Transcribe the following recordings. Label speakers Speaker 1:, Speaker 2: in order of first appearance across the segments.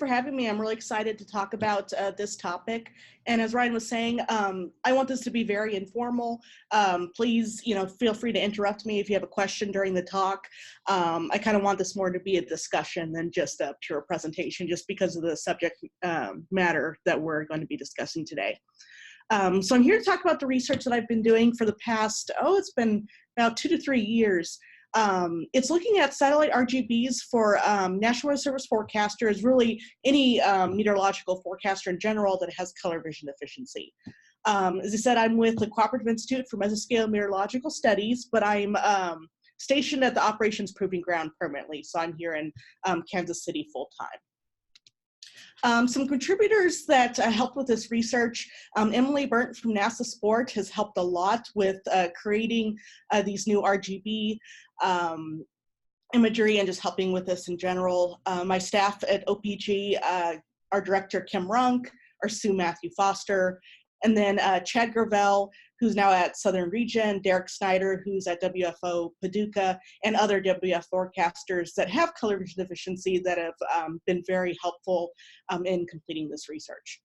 Speaker 1: for having me. I'm really excited to talk about this topic. And as Ryan was saying, I want this to be very informal. Please, feel free to interrupt me if you have a question during the talk. I kind of want this more to be a discussion than just a pure presentation, just because of the subject matter that we're going to be discussing today. So I'm here to talk about the research that I've been doing for the past, it's been about 2 to 3 years. It's looking at satellite RGBs for National Weather Service forecasters, really any meteorological forecaster in general that has color vision deficiency. As I said, I'm with the Cooperative Institute for Mesoscale Meteorological Studies, but I'm stationed at the Operations Proving Ground permanently, so I'm here in Kansas City full-time. Some contributors that helped with this research, Emily Burnt from NASA Sport has helped a lot with creating these new RGB imagery and just helping with this in general. My staff at OPG, our director Kim Runk, our Sue Matthew Foster, and then Chad Gravel, who's now at Southern Region, Derek Snyder, who's at WFO Paducah, and other WF forecasters that have color vision deficiency that have been very helpful in completing this research.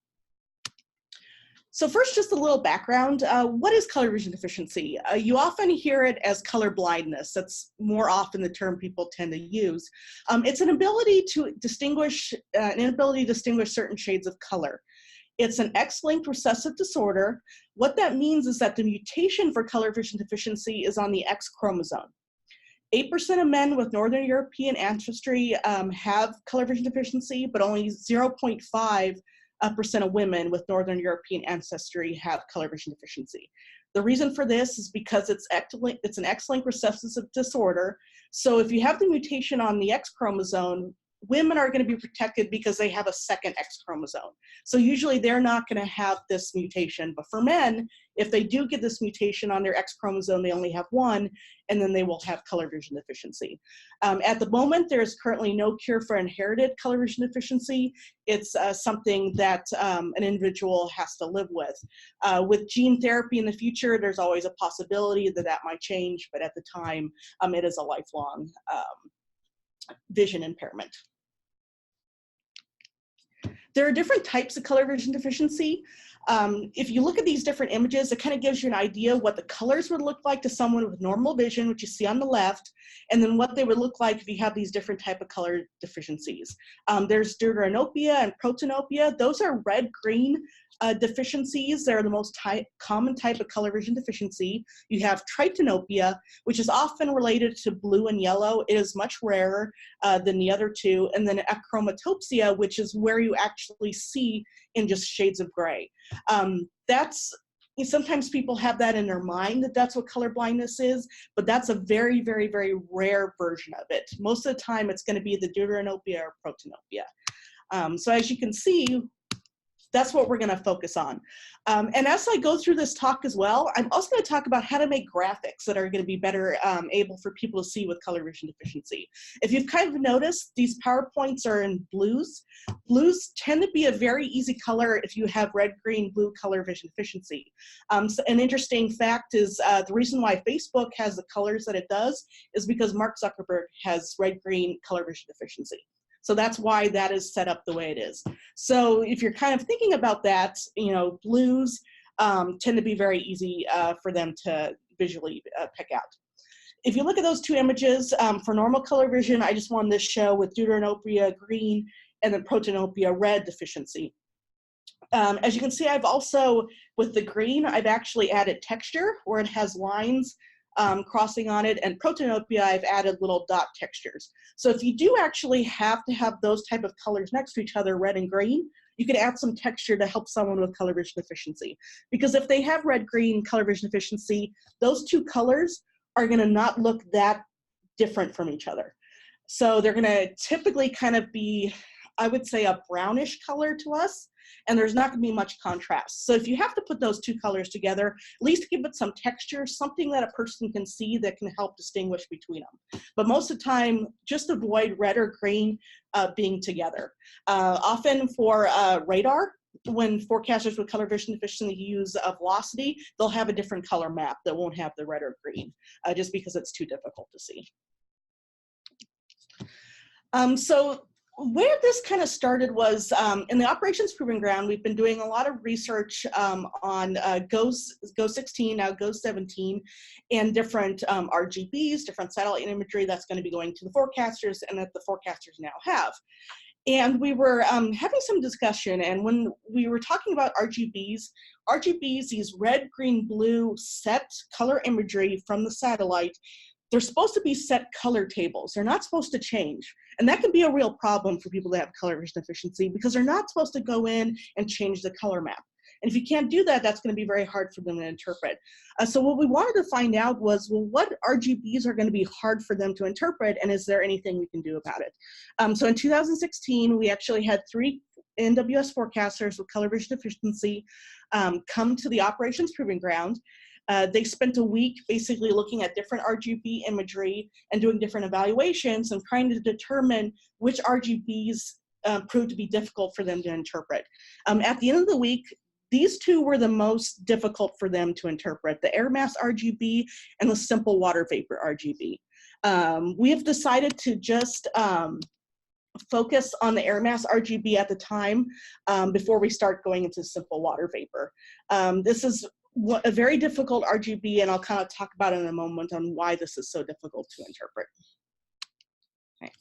Speaker 1: So first, just a little background. What is color vision deficiency? You often hear it as color blindness. That's more often the term people tend to use. It's an inability to distinguish certain shades of color. It's an X-linked recessive disorder. What that means is that the mutation for color vision deficiency is on the X chromosome. 8% of men with Northern European ancestry have color vision deficiency, but only 0.5% of women with Northern European ancestry have color vision deficiency. The reason for this is because it's an X-linked recessive disorder. So if you have the mutation on the X chromosome, women are going to be protected because they have a second X chromosome. So usually they're not going to have this mutation. But for men, if they do get this mutation on their X chromosome, they only have one, and then they will have color vision deficiency. At the moment, there is currently no cure for inherited color vision deficiency. It's something that an individual has to live with. With gene therapy in the future, there's always a possibility that that might change, but at the time, it is a lifelong vision impairment. There are different types of color vision deficiency. If you look at these different images, it kind of gives you an idea what the colors would look like to someone with normal vision, which you see on the left, and then what they would look like if you have these different type of color deficiencies. There's deuteranopia and protanopia. Those are red-green deficiencies. They're the most common type of color vision deficiency. You have tritanopia, which is often related to blue and yellow. It is much rarer than the other two. And then achromatopsia, which is where you actually see in just shades of gray. Sometimes people have that in their mind that that's what color blindness is, but that's a very, very, very rare version of it. Most of the time, it's going to be the deuteranopia or protanopia. So as you can see, that's what we're going to focus on. And as I go through this talk as well, I'm also going to talk about how to make graphics that are going to be better able for people to see with color vision deficiency. If you've kind of noticed, these PowerPoints are in blues. Blues tend to be a very easy color if you have red, green, blue color vision deficiency. So an interesting fact is the reason why Facebook has the colors that it does is because Mark Zuckerberg has red, green color vision deficiency. So that's why that is set up the way it is. So if you're kind of thinking about that, blues tend to be very easy for them to visually pick out. If you look at those two images, for normal color vision, I just wanted to show with deuteranopia green and then protanopia red deficiency. As you can see, I've also, with the green, I've actually added texture where it has lines crossing on it, and protanopia, I've added little dot textures. So if you do actually have to have those type of colors next to each other, red and green, you could add some texture to help someone with color vision deficiency. Because if they have red-green color vision deficiency, those two colors are going to not look that different from each other. So they're going to typically kind of be, I would say, a brownish color to us, and there's not going to be much contrast. So if you have to put those two colors together, at least give it some texture, something that a person can see that can help distinguish between them. But most of the time, just avoid red or green being together. Often for radar, when forecasters with color vision deficiency use a velocity, they'll have a different color map that won't have the red or green, just because it's too difficult to see. So where this kind of started was in the Operations Proving Ground. We've been doing a lot of research on GO 16, now GO 17, and different RGBs, different satellite imagery that's going to be going to the forecasters and that the forecasters now have. And we were having some discussion, and when we were talking about RGBs, these red, green, blue set color imagery from the satellite, they're supposed to be set color tables. They're not supposed to change. And that can be a real problem for people that have color vision deficiency because they're not supposed to go in and change the color map. And if you can't do that, that's going to be very hard for them to interpret. So what we wanted to find out was, well, what RGBs are going to be hard for them to interpret, and is there anything we can do about it? So in 2016, we actually had 3 NWS forecasters with color vision deficiency come to the Operations Proving Ground. They spent a week basically looking at different RGB imagery and doing different evaluations and trying to determine which RGBs proved to be difficult for them to interpret. At the end of the week, these 2 were the most difficult for them to interpret, the air mass RGB and the simple water vapor RGB. We have decided to just focus on the air mass RGB at the time before we start going into simple water vapor. This is a very difficult RGB, and I'll kind of talk about it in a moment on why this is so difficult to interpret. Okay.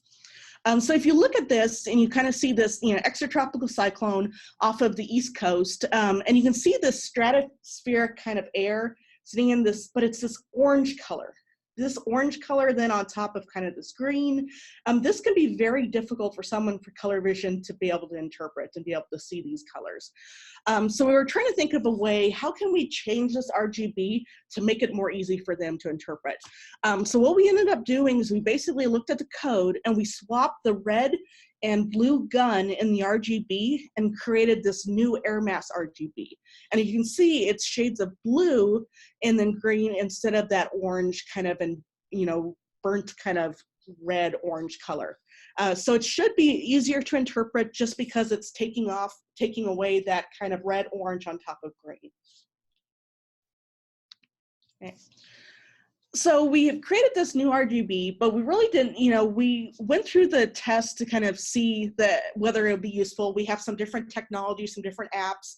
Speaker 1: So if you look at this and you kind of see this, extratropical cyclone off of the East Coast, and you can see this stratospheric kind of air sitting in this, but it's this orange color. This orange color then on top of kind of this green. This can be very difficult for someone for color vision to be able to interpret and be able to see these colors. So we were trying to think of a way, how can we change this RGB to make it more easy for them to interpret? So what we ended up doing is we basically looked at the code and we swapped the red and blue gun in the RGB and created this new air mass RGB. And you can see it's shades of blue and then green instead of that orange kind of, burnt kind of red orange color. So it should be easier to interpret just because it's taking away that kind of red orange on top of green. Okay. So we have created this new RGB, but we really didn't, we went through the test to kind of see whether it would be useful. We have some different technologies, some different apps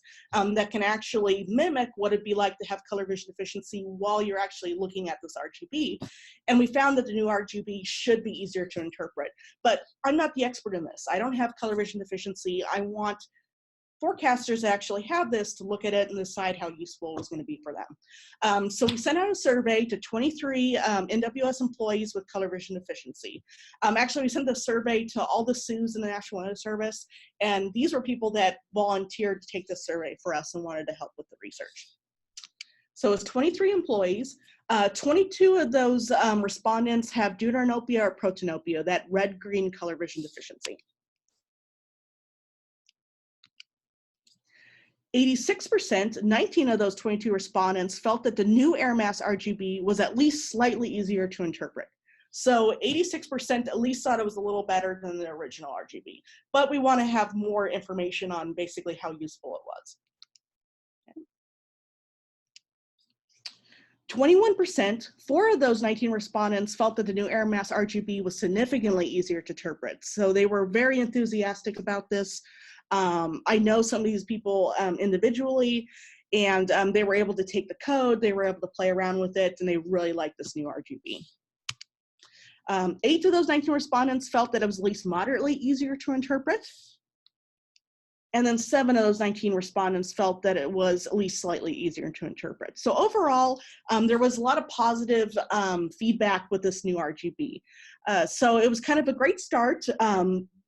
Speaker 1: that can actually mimic what it'd be like to have color vision deficiency while you're actually looking at this RGB. And we found that the new RGB should be easier to interpret. But I'm not the expert in this. I don't have color vision deficiency. I want forecasters actually have this to look at it and decide how useful it's going to be for them. So we sent out a survey to 23 NWS employees with color vision deficiency. Actually, we sent the survey to all the SUs in the National Weather Service, and these were people that volunteered to take this survey for us and wanted to help with the research. So it's 23 employees. 22 of those respondents have deuteranopia or protanopia, that red-green color vision deficiency. 86%, 19 of those 22 respondents felt that the new air mass RGB was at least slightly easier to interpret. So 86% at least thought it was a little better than the original RGB, but we want to have more information on basically how useful it was. 21%, 4 of those 19 respondents felt that the new air mass RGB was significantly easier to interpret. So they were very enthusiastic about this. I know some of these people individually, and they were able to take the code, they were able to play around with it, and they really liked this new RGB. 8 of those 19 respondents felt that it was at least moderately easier to interpret. And then 7 of those 19 respondents felt that it was at least slightly easier to interpret. So overall, there was a lot of positive feedback with this new RGB. So it was kind of a great start.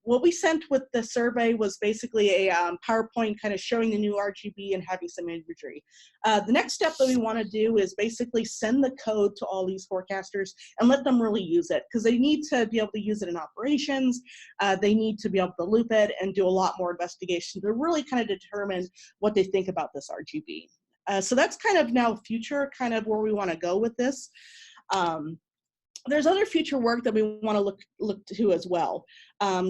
Speaker 1: What we sent with the survey was basically a PowerPoint kind of showing the new RGB and having some imagery. The next step that we want to do is basically send the code to all these forecasters and let them really use it, because they need to be able to use it in operations. They need to be able to loop it and do a lot more investigation to really kind of determine what they think about this RGB. So that's kind of now future, kind of where we want to go with this. There's other future work that we want to look to as well.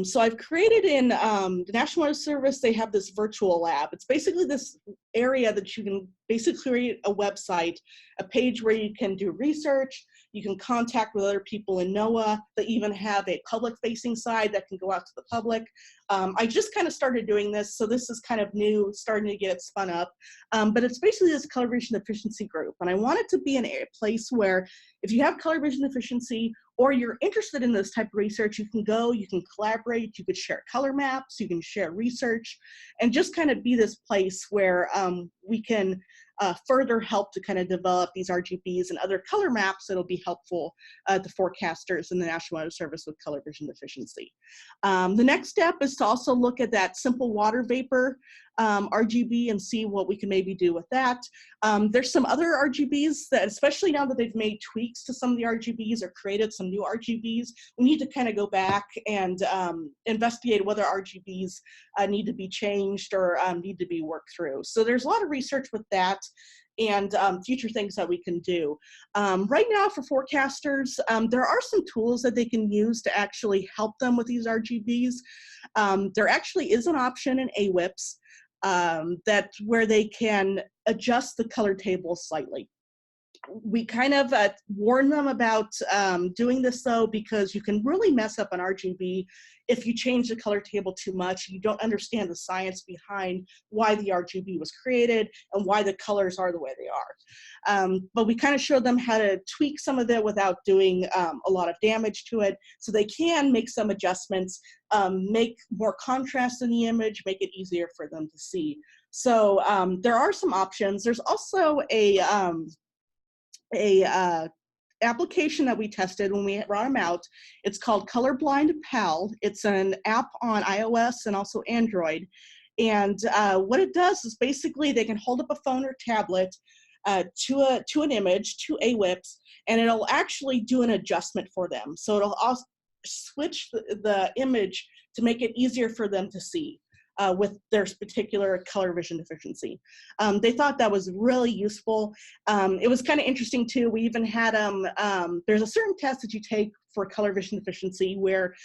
Speaker 1: So I've created in the National Weather Service, they have this virtual lab. It's basically this area that you can basically create a website, a page where you can do research, you can contact with other people in NOAA. They even have a public-facing side that can go out to the public. I just kind of started doing this, so this is kind of new, starting to get it spun up. But it's basically this color vision deficiency group, and I want it to be in a place where if you have color vision deficiency or you're interested in this type of research, you can go, you can collaborate, you could share color maps, you can share research, and just kind of be this place where we can further help to kind of develop these RGBs and other color maps that'll be helpful to forecasters in the National Weather Service with color vision deficiency. The next step is to also look at that simple water vapor RGB and see what we can maybe do with that. There's some other RGBs that, especially now that they've made tweaks to some of the RGBs or created some new RGBs, we need to kind of go back and investigate whether RGBs need to be changed or need to be worked through. So there's a lot of research with that and future things that we can do. Right now for forecasters, there are some tools that they can use to actually help them with these RGBs. There actually is an option in AWIPS where they can adjust the color table slightly. We kind of warn them about doing this though, because you can really mess up an RGB if you change the color table too much. You don't understand the science behind why the RGB was created and why the colors are the way they are. But we kind of showed them how to tweak some of it without doing a lot of damage to it, so they can make some adjustments, make more contrast in the image, make it easier for them to see. So there are some options. There's also a application that we tested when we brought them out. It's called Colorblind Pal. It's an app on iOS and also Android. And what it does is basically they can hold up a phone or tablet to an image, to AWIPS, and it'll actually do an adjustment for them. So it'll also switch the image to make it easier for them to see with their particular color vision deficiency. They thought that was really useful. It was kind of interesting too. We even had there's a certain test that you take for color vision deficiency where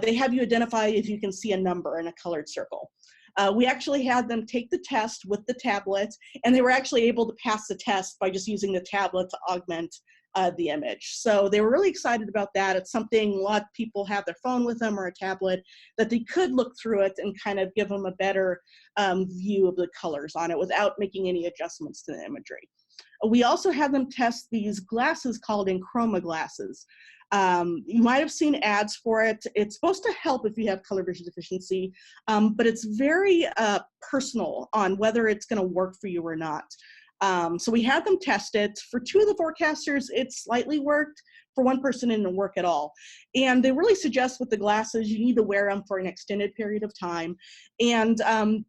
Speaker 1: they have you identify if you can see a number in a colored circle. We actually had them take the test with the tablet, and they were actually able to pass the test by just using the tablet to augment the image. So they were really excited about that. It's something a lot of people have their phone with them or a tablet that they could look through it and kind of give them a better view of the colors on it without making any adjustments to the imagery. We also had them test these glasses called Enchroma glasses. You might have seen ads for it. It's supposed to help if you have color vision deficiency, but it's very personal on whether it's going to work for you or not. So we had them test it. For 2 of the forecasters, it slightly worked. For 1 person, it didn't work at all. And they really suggest with the glasses, you need to wear them for an extended period of time. And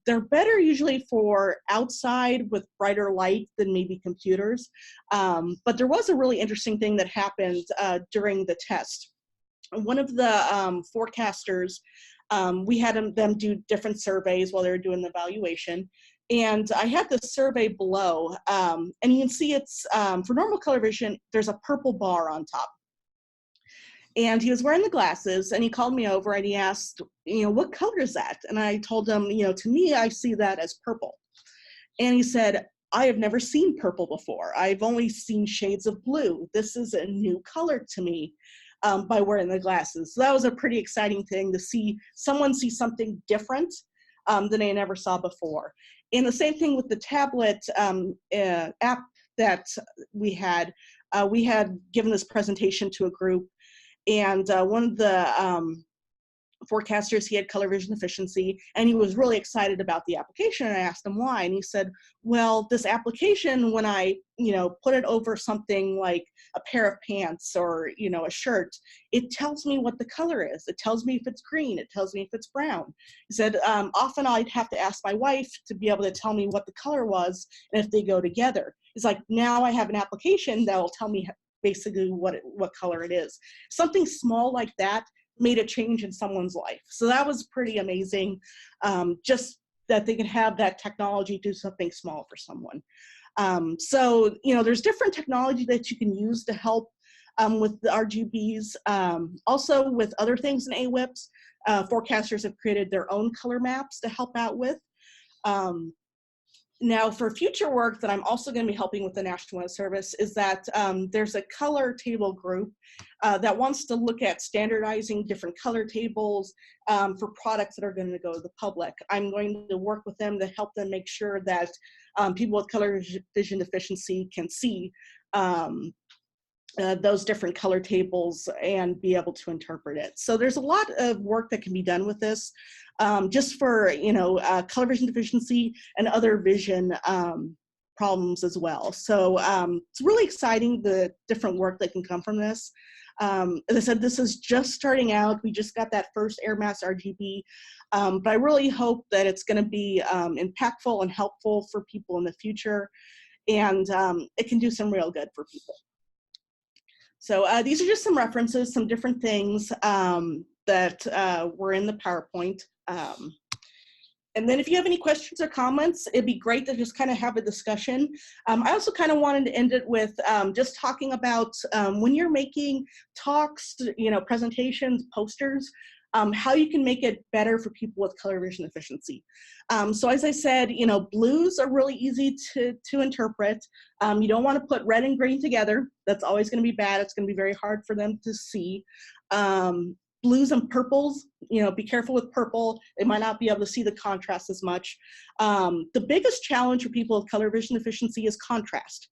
Speaker 1: they're better usually for outside with brighter light than maybe computers. But there was a really interesting thing that happened during the test. One of the forecasters, we had them do different surveys while they were doing the evaluation. And I had the survey below, and you can see it's, for normal color vision, there's a purple bar on top. And he was wearing the glasses, and he called me over and he asked, what color is that? And I told him, to me, I see that as purple. And he said, I have never seen purple before. I've only seen shades of blue. This is a new color to me by wearing the glasses. So that was a pretty exciting thing to see someone see something different than they never saw before. And the same thing with the tablet app that we had given this presentation to a group, and one of the forecasters, he had color vision deficiency, and he was really excited about the application, and I asked him why, and he said, well, this application, when I put it over something like a pair of pants or a shirt, it tells me what the color is. It tells me if it's green, it tells me if it's brown. He said, often I'd have to ask my wife to be able to tell me what the color was and if they go together. It's like, now I have an application that will tell me basically what color it is. Something small like that made a change in someone's life. So that was pretty amazing, just that they can have that technology do something small for someone. So, there's different technology that you can use to help with the RGBs. Also with other things in AWIPS, forecasters have created their own color maps to help out with. Now, for future work that I'm also going to be helping with the National Weather Service is that there's a color table group that wants to look at standardizing different color tables for products that are going to go to the public. I'm going to work with them to help them make sure that people with color vision deficiency can see those different color tables and be able to interpret it. So there's a lot of work that can be done with this, just for color vision deficiency and other vision problems as well. So it's really exciting, the different work that can come from this. As I said, this is just starting out. We just got that first Air Mass RGB, but I really hope that it's going to be impactful and helpful for people in the future, and it can do some real good for people. So these are just some references, some different things that were in the PowerPoint. And then if you have any questions or comments, it'd be great to just kind of have a discussion. I also kind of wanted to end it with just talking about when you're making talks, presentations, posters, how you can make it better for people with color vision deficiency. So as I said, blues are really easy to interpret. You don't want to put red and green together. That's always going to be bad. It's going to be very hard for them to see. Blues and purples, be careful with purple. They might not be able to see the contrast as much. The biggest challenge for people with color vision deficiency is contrast.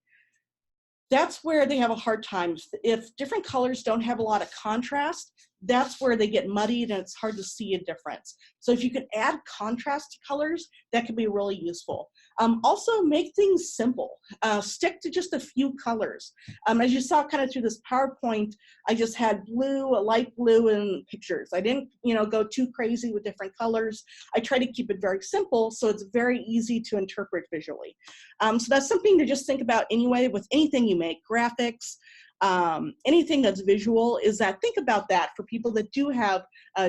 Speaker 1: That's where they have a hard time. If different colors don't have a lot of contrast, that's where they get muddied and it's hard to see a difference. So if you can add contrast to colors, that can be really useful. Also, make things simple. Stick to just a few colors. As you saw kind of through this PowerPoint, I just had blue, a light blue in pictures. I didn't, go too crazy with different colors. I try to keep it very simple so it's very easy to interpret visually. So that's something to just think about anyway with anything you make, graphics, anything that's visual, is that think about that for people that do have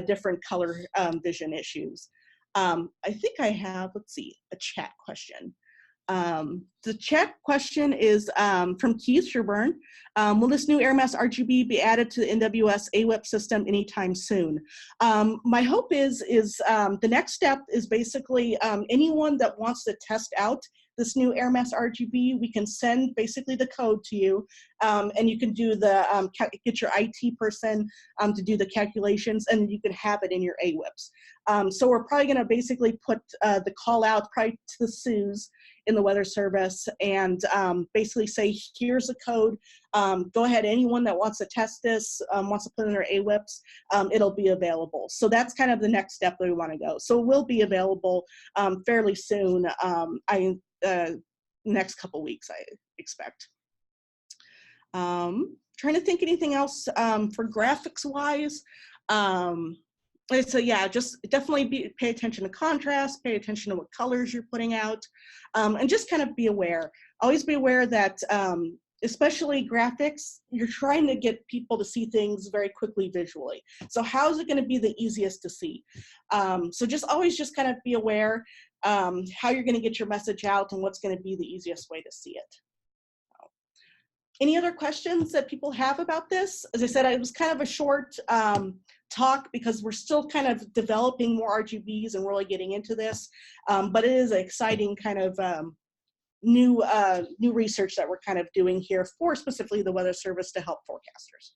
Speaker 1: different color vision issues. I think I have, let's see, a chat question. The chat question is from Keith Sherburne. Will this new Air Mass RGB be added to the NWS AWEP system anytime soon? My hope is the next step is basically anyone that wants to test out this new Air Mass RGB, we can send basically the code to you, and you can do the, get your IT person to do the calculations, and you can have it in your AWIPs. So we're probably gonna basically put the call out probably to the SUs in the Weather Service and basically say, here's the code, go ahead, anyone that wants to test this, wants to put in their AWIPs, it'll be available. So that's kind of the next step that we wanna go. So it will be available fairly soon, next couple weeks, I expect. Trying to think anything else for graphics wise. So yeah, just definitely pay attention to contrast, pay attention to what colors you're putting out, and just kind of be aware. Always be aware that, especially graphics, you're trying to get people to see things very quickly visually. So how is it going to be the easiest to see? So just always just kind of be aware how you're going to get your message out and what's going to be the easiest way to see it. Any other questions that people have about this? As I said, it was kind of a short talk because we're still kind of developing more RGBs and really getting into this, but it is an exciting kind of new research that we're kind of doing here for specifically the Weather Service to help forecasters.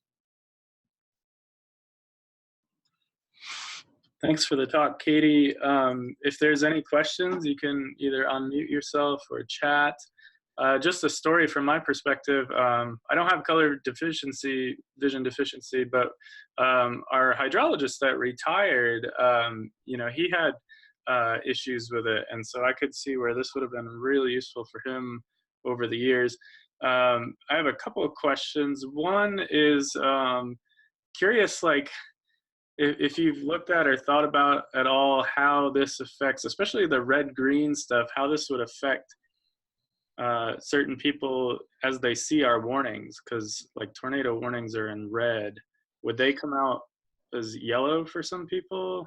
Speaker 2: Thanks for the talk, Katie. If there's any questions, you can either unmute yourself or chat. Just a story from my perspective. I don't have color deficiency, vision deficiency, but our hydrologist that retired, he had issues with it. And so I could see where this would have been really useful for him over the years. I have a couple of questions. One is curious, like, if you've looked at or thought about at all how this affects, especially the red-green stuff, how this would affect certain people as they see our warnings, because like tornado warnings are in red. Would they come out as yellow for some people?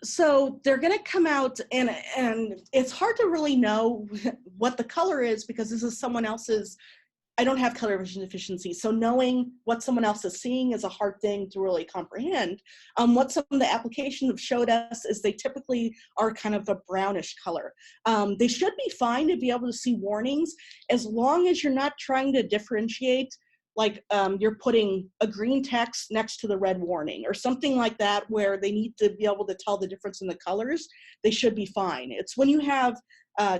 Speaker 1: So they're going to come out, and it's hard to really know what the color is because this is someone else's I don't have color vision deficiency, so knowing what someone else is seeing is a hard thing to really comprehend. What some of the applications have showed us is they typically are kind of a brownish color. They should be fine to be able to see warnings as long as you're not trying to differentiate, like you're putting a green text next to the red warning or something like that where they need to be able to tell the difference in the colors. They should be fine. It's when you have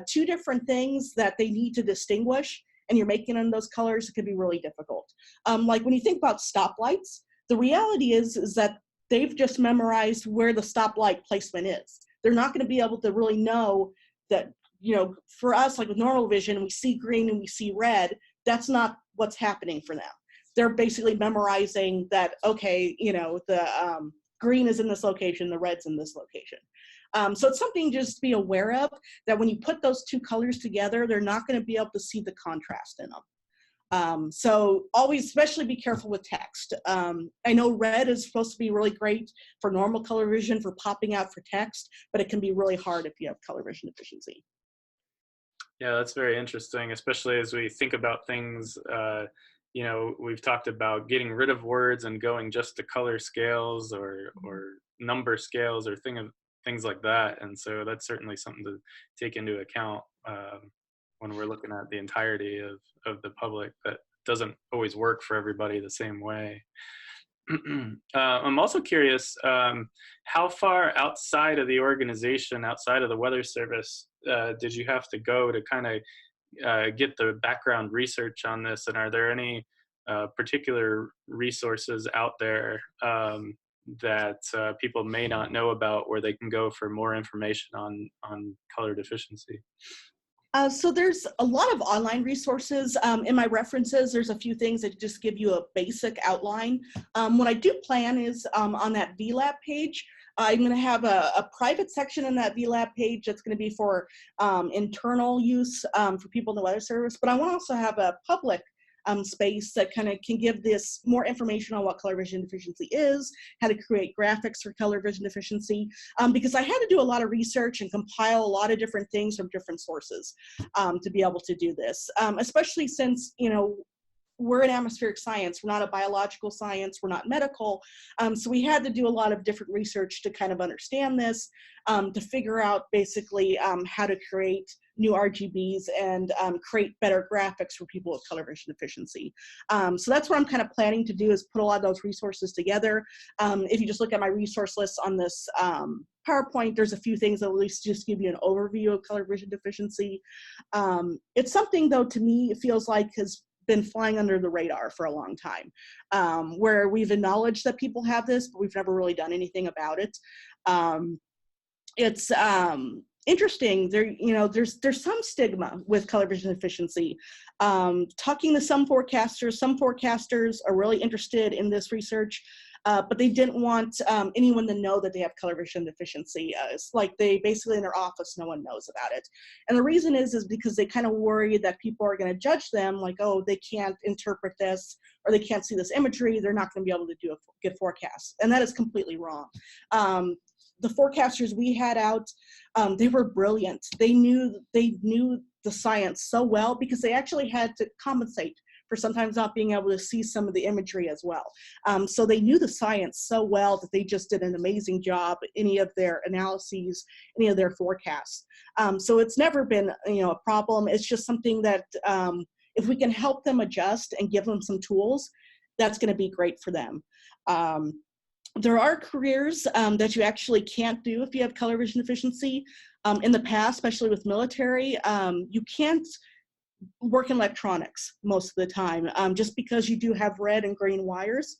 Speaker 1: two different things that they need to distinguish and you're making them those colors, it can be really difficult. Like when you think about stoplights, the reality is that they've just memorized where the stoplight placement is. They're not going to be able to really know that, you know, for us, like with normal vision, we see green and we see red. That's not what's happening for them. They're basically memorizing that, okay, you know, the green is in this location, the red's in this location. So it's something just to be aware of, that when you put those two colors together, they're not going to be able to see the contrast in them. So always, especially be careful with text. I know red is supposed to be really great for normal color vision, for popping out for text, but it can be really hard if you have color vision deficiency.
Speaker 2: Yeah, that's very interesting, especially as we think about things. You know, we've talked about getting rid of words and going just to color scales or number scales or things like that. And so that's certainly something to take into account when we're looking at the entirety of the public. That doesn't always work for everybody the same way. I'm also curious, how far outside of the organization, outside of the Weather Service, did you have to go to kind of get the background research on this? And are there any particular resources out there that people may not know about where they can go for more information on color deficiency?
Speaker 1: So there's a lot of online resources. In my references, there's a few things that just give you a basic outline. What I do plan is on that VLAB page, I'm going to have a private section in that VLAB page that's going to be for internal use for people in the Weather Service, but I want to also have a public space that kind of can give this more information on what color vision deficiency is, how to create graphics for color vision deficiency, because I had to do a lot of research and compile a lot of different things from different sources to be able to do this, especially since, you know, we're in atmospheric science, we're not a biological science, we're not medical, so we had to do a lot of different research to kind of understand this, to figure out basically how to create new RGBs and create better graphics for people with color vision deficiency. So that's what I'm kind of planning to do, is put a lot of those resources together. If you just look at my resource list on this PowerPoint, there's a few things that at least just give you an overview of color vision deficiency. It's something, though, to me, it feels like has been flying under the radar for a long time, where we've acknowledged that people have this, but we've never really done anything about it. It's interesting. There's some stigma with color vision deficiency. Talking to some forecasters are really interested in this research, but they didn't want anyone to know that they have color vision deficiency. It's like they basically in their office, no one knows about it. And the reason is because they kind of worry that people are going to judge them, like, oh, they can't interpret this, or they can't see this imagery, they're not going to be able to do a good forecast. And that is completely wrong. The forecasters we had out, they were brilliant. They knew the science so well, because they actually had to compensate for sometimes not being able to see some of the imagery as well. So they knew the science so well that they just did an amazing job, any of their analyses, any of their forecasts. So it's never been, a problem. It's just something that if we can help them adjust and give them some tools, that's going to be great for them. There are careers that you actually can't do if you have color vision deficiency. In the past, especially with military, you can't work in electronics most of the time, just because you do have red and green wires.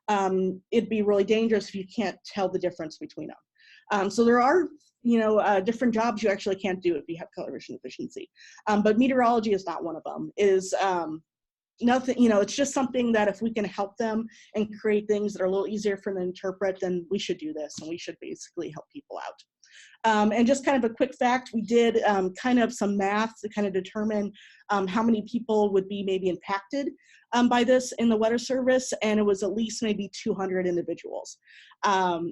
Speaker 1: It'd be really dangerous if you can't tell the difference between them. So there are, different jobs you actually can't do if you have color vision deficiency. But meteorology is not one of them. Nothing, it's just something that if we can help them and create things that are a little easier for them to interpret, then we should do this, and we should basically help people out. And just kind of a quick fact, we did kind of some math to kind of determine how many people would be maybe impacted by this in the Weather Service, and it was at least maybe 200 individuals.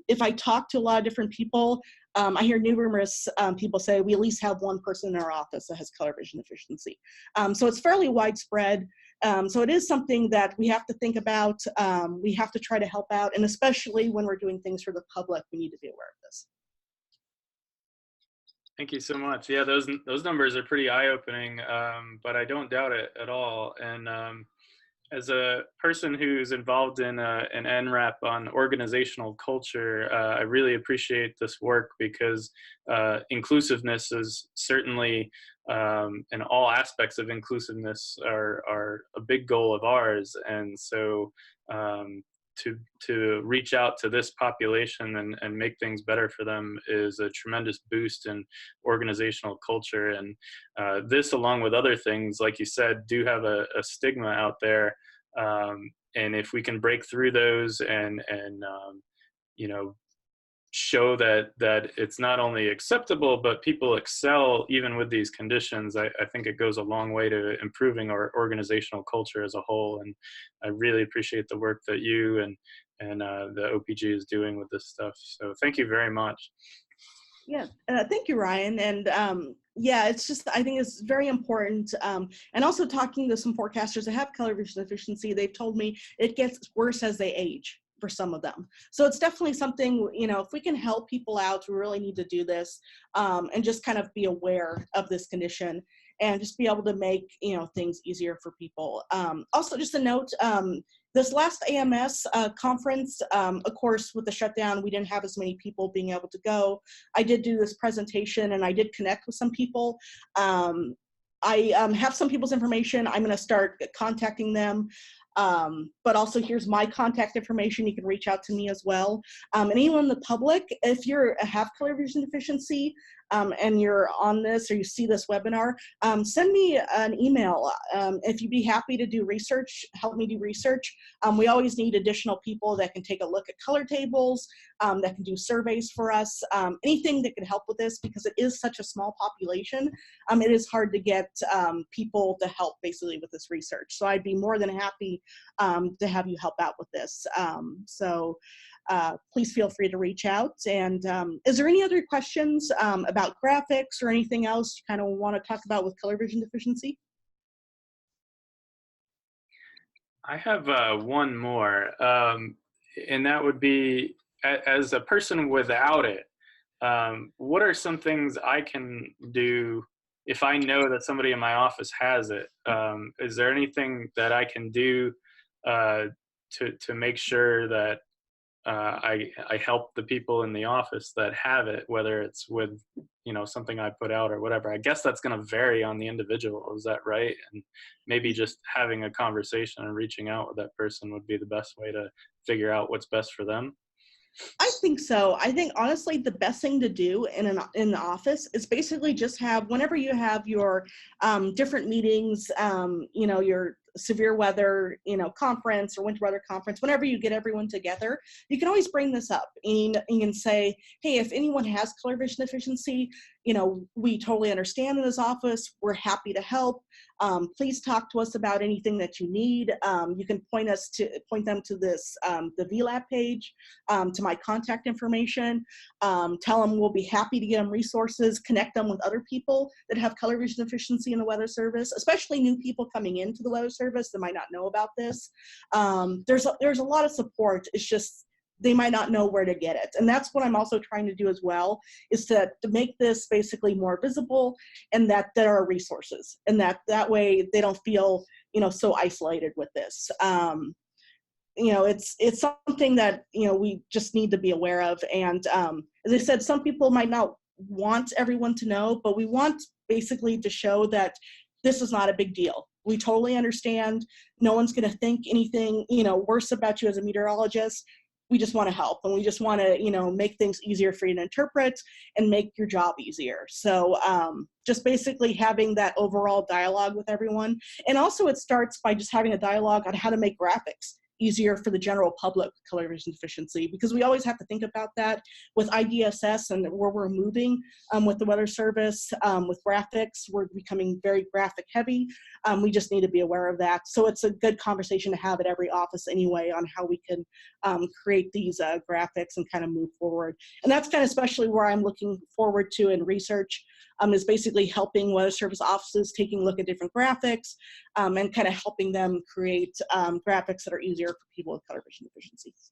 Speaker 1: If I talk to a lot of different people, I hear numerous people say we at least have one person in our office that has color vision deficiency. So it's fairly widespread. So it is something that we have to think about. We have to try to help out, and especially when we're doing things for the public, we need to be aware of this.
Speaker 2: Thank you so much. Yeah, those numbers are pretty eye-opening, but I don't doubt it at all. And as a person who's involved in an NRAP on organizational culture, I really appreciate this work because inclusiveness is certainly, and all aspects of inclusiveness are a big goal of ours. And so to reach out to this population and make things better for them is a tremendous boost in organizational culture. And this, along with other things, like you said, do have a stigma out there. And if we can break through those and you know, show that it's not only acceptable, but people excel even with these conditions, I think it goes a long way to improving our organizational culture as a whole. And I really appreciate the work that you and the OPG is doing with this stuff. So thank you very much.
Speaker 1: Yeah, thank you, Ryan. And yeah, it's just, I think it's very important. And also talking to some forecasters that have color vision deficiency, they've told me it gets worse as they age for some of them. So it's definitely something, you know, if we can help people out, we really need to do this, and just kind of be aware of this condition and just be able to make, you know, things easier for people. Also, just a note, this last AMS conference, of course, with the shutdown, we didn't have as many people being able to go. I did do this presentation and I did connect with some people. I have some people's information. I'm going to start contacting them. But also here's my contact information. You can reach out to me as well. And anyone in the public, if you have color vision deficiency and you're on this or you see this webinar, send me an email. If you'd be happy to do research, help me do research. We always need additional people that can take a look at color tables, that can do surveys for us, anything that can help with this, because it is such a small population. It is hard to get people to help basically with this research. So I'd be more than happy to have you help out with this. Please feel free to reach out. And is there any other questions about graphics or anything else you kind of want to talk about with color vision deficiency?
Speaker 2: I have one more, and that would be, as a person without it, what are some things I can do if I know that somebody in my office has it? Is there anything that I can do to make sure that I help the people in the office that have it, whether it's with, you know, something I put out or whatever? I guess that's going to vary on the individual. Is that right? And maybe just having a conversation and reaching out with that person would be the best way to figure out what's best for them.
Speaker 1: I think so. I think honestly, the best thing to do in the office is basically just have, whenever you have your different meetings, you know, your severe weather, you know, conference or winter weather conference, whenever you get everyone together, you can always bring this up and you can say, hey, if anyone has color vision deficiency, you know, we totally understand in this office. We're happy to help. Please talk to us about anything that you need. You can point them to this, the VLAB page, to my contact information. Tell them we'll be happy to get them resources, connect them with other people that have color vision deficiency in the Weather Service, especially new people coming into the Weather Service that might not know about this. There's a lot of support. It's just they might not know where to get it. And that's what I'm also trying to do as well, is to make this basically more visible, and that there are resources, and that way they don't feel, you know, so isolated with this. You know, it's something that, you know, we just need to be aware of. And as I said, some people might not want everyone to know, but we want basically to show that this is not a big deal. We totally understand. No one's going to think anything, you know, worse about you as a meteorologist. We just want to help, and we just want to, you know, make things easier for you to interpret and make your job easier. So just basically having that overall dialogue with everyone. And also it starts by just having a dialogue on how to make graphics easier for the general public with color vision deficiency, because we always have to think about that with IDSS and where we're moving with the Weather Service, with graphics. We're becoming very graphic heavy. We just need to be aware of that. So it's a good conversation to have at every office anyway on how we can create these graphics and kind of move forward. And that's kind of especially where I'm looking forward to in research. is basically helping weather service offices taking a look at different graphics and kind of helping them create graphics that are easier for people with color vision deficiencies.